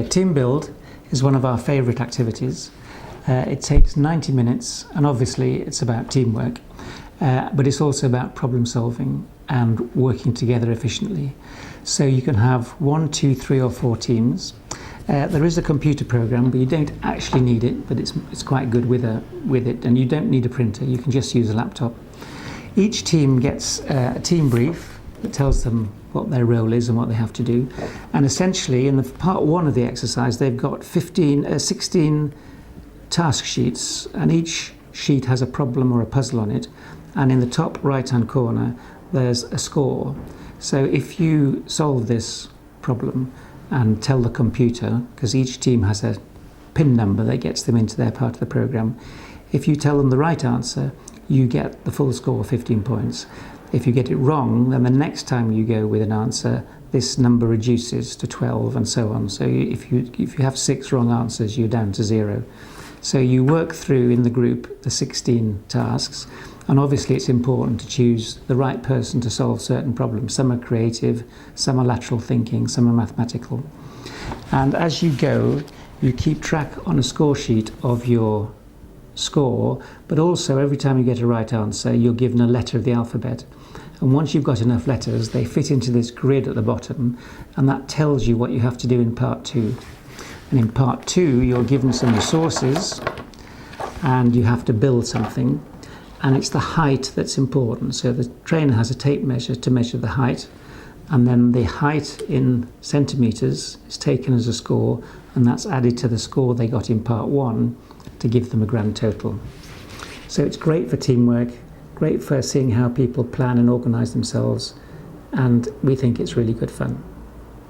TeamBuild is one of our favourite activities. It takes 90 minutes and obviously it's about teamwork, but it's also about problem solving and working together efficiently. So you can have 1, 2, 3 or 4 teams. There is a computer program, but you don't actually need it, but it's quite good with it, and you don't need a printer, you can just use a laptop. Each team gets a team brief that tells them what their role is and what they have to do. And essentially, in the part 1 of the exercise, they've got 16 task sheets, and each sheet has a problem or a puzzle on it. And in the top right-hand corner, there's a score. So if you solve this problem and tell the computer, because each team has a PIN number that gets them into their part of the program, if you tell them the right answer, you get the full score, 15 points. If you get it wrong, then the next time you go with an answer, this number reduces to 12 and so on. So if you have 6 wrong answers, you're down to 0. So you work through in the group the 16 tasks, and obviously it's important to choose the right person to solve certain problems. Some are creative, some are lateral thinking, some are mathematical. And as you go, you keep track on a score sheet of your score, but also every time you get a right answer, you're given a letter of the alphabet. And once you've got enough letters, they fit into this grid at the bottom, and that tells you what you have to do in part 2. And in part 2, you're given some resources, and you have to build something, and it's the height that's important. So the trainer has a tape measure to measure the height, and then the height in centimetres is taken as a score, and that's added to the score they got in part 1 to give them a grand total. So it's great for teamwork, great for seeing how people plan and organise themselves, and we think it's really good fun.